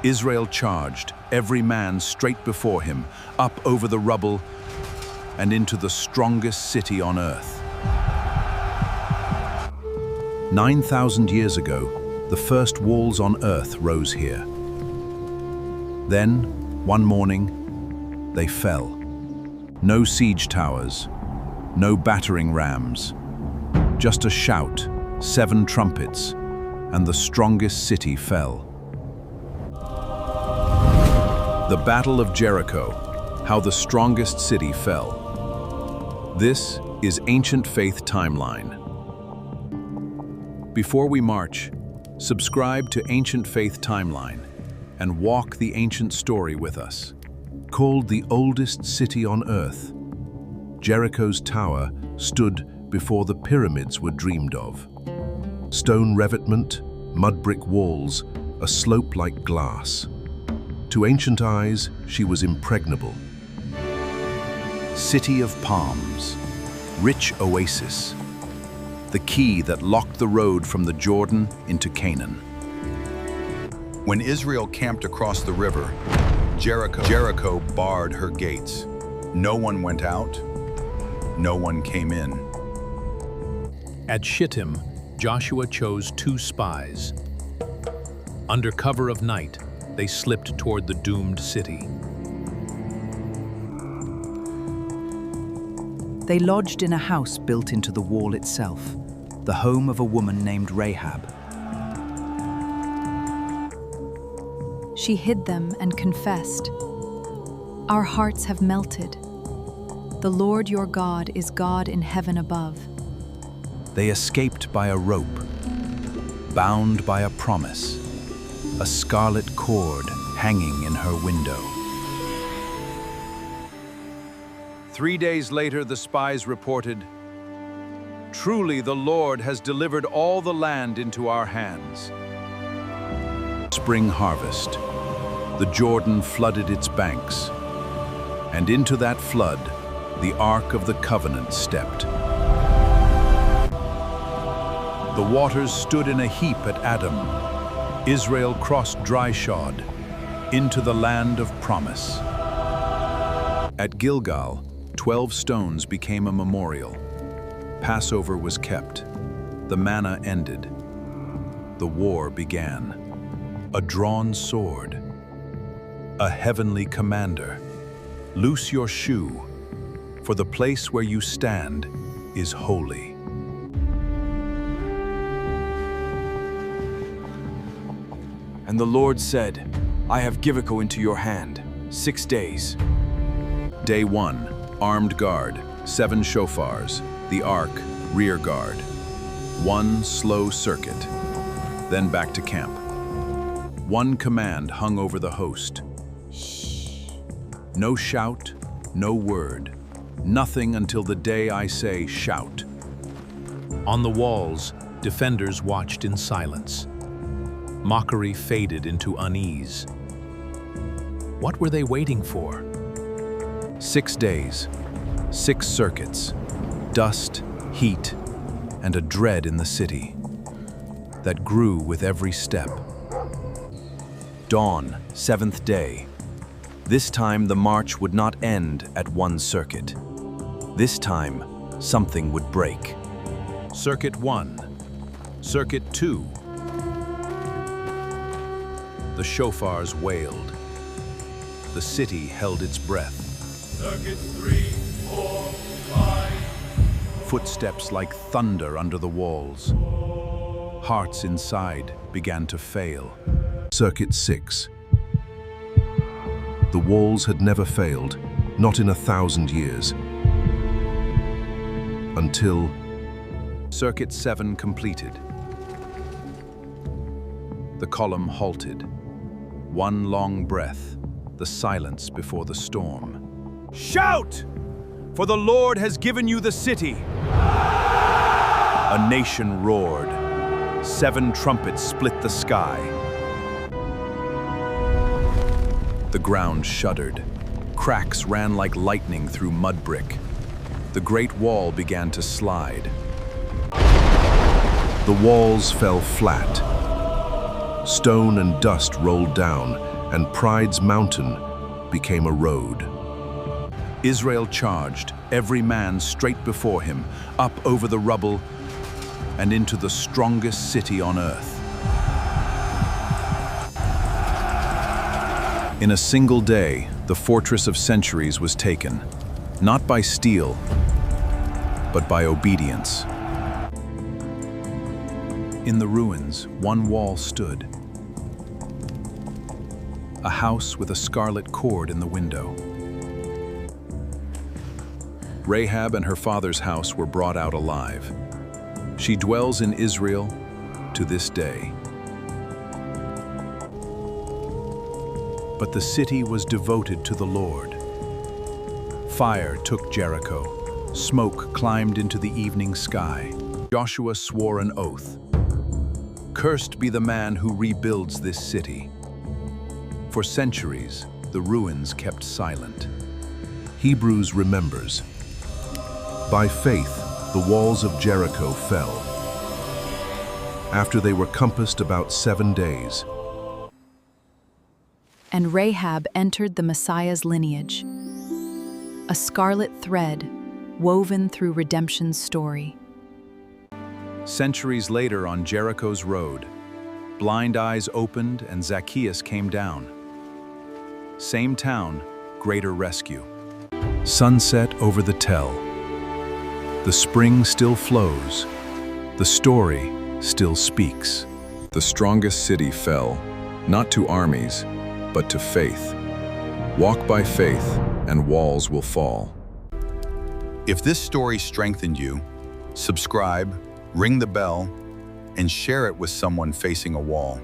Israel charged, every man straight before him, up over the rubble and into the strongest city on earth. 9,000 years ago, the first walls on earth rose here. Then, one morning, they fell. No siege towers, no battering rams, just a shout, 7 trumpets, and the strongest city fell. The Battle of Jericho, how the strongest city fell. This is Ancient Faith Timeline. Before we march, subscribe to Ancient Faith Timeline and walk the ancient story with us. Called the oldest city on earth, Jericho's tower stood before the pyramids were dreamed of. Stone revetment, mud brick walls, a slope like glass. To ancient eyes, she was impregnable. City of palms, rich oasis, the key that locked the road from the Jordan into Canaan. When Israel camped across the river, Jericho barred her gates. No one went out, no one came in. At Shittim, Joshua chose 2 spies. Under cover of night, they slipped toward the doomed city. They lodged in a house built into the wall itself, the home of a woman named Rahab. She hid them and confessed, "Our hearts have melted. The Lord your God is God in heaven above." They escaped by a rope, bound by a promise, a scarlet cord hanging in her window. 3 days later, the spies reported, "Truly the Lord has delivered all the land into our hands." Spring harvest. The Jordan flooded its banks, and into that flood, the Ark of the Covenant stepped. The waters stood in a heap at Adam. Israel crossed dry-shod into the land of promise. At Gilgal, 12 stones became a memorial. Passover was kept. The manna ended. The war began. A drawn sword. A heavenly commander. Loose your shoe, for the place where you stand is holy. And the Lord said, "I have Jericho into your hand, 6 days. Day 1, armed guard, 7 shofars, the ark, rear guard. 1 slow circuit, then back to camp. 1 command hung over the host. No shout, no word, nothing until the day I say shout. On the walls, defenders watched in silence. Mockery faded into unease. What were they waiting for? 6 days, 6 circuits, dust, heat, and a dread in the city that grew with every step. Dawn, 7th day. This time the march would not end at 1 circuit. This time, something would break. Circuit 1, Circuit 2. The shofars wailed. The city held its breath. Circuits 3, 4, 5. Footsteps like thunder under the walls. Hearts inside began to fail. Circuit 6. The walls had never failed, not in 1,000 years. Until Circuit 7 completed. The column halted. 1 long breath, the silence before the storm. Shout! For the Lord has given you the city. A nation roared. 7 trumpets split the sky. The ground shuddered. Cracks ran like lightning through mud brick. The great wall began to slide. The walls fell flat. Stone and dust rolled down, and Pride's mountain became a road. Israel charged, every man straight before him, up over the rubble and into the strongest city on earth. In a single day, the fortress of centuries was taken, not by steel, but by obedience. In the ruins, one wall stood, a house with a scarlet cord in the window. Rahab and her father's house were brought out alive. She dwells in Israel to this day. But the city was devoted to the Lord. Fire took Jericho. Smoke climbed into the evening sky. Joshua swore an oath. Cursed be the man who rebuilds this city. For centuries, the ruins kept silent. Hebrews remembers. By faith, the walls of Jericho fell. After they were compassed about 7 days. And Rahab entered the Messiah's lineage, a scarlet thread woven through redemption's story. Centuries later on Jericho's road, blind eyes opened and Zacchaeus came down. Same town, greater rescue. Sunset over the tell. The spring still flows. The story still speaks. The strongest city fell, not to armies, but to faith. Walk by faith, and walls will fall. If this story strengthened you, subscribe, ring the bell, and share it with someone facing a wall.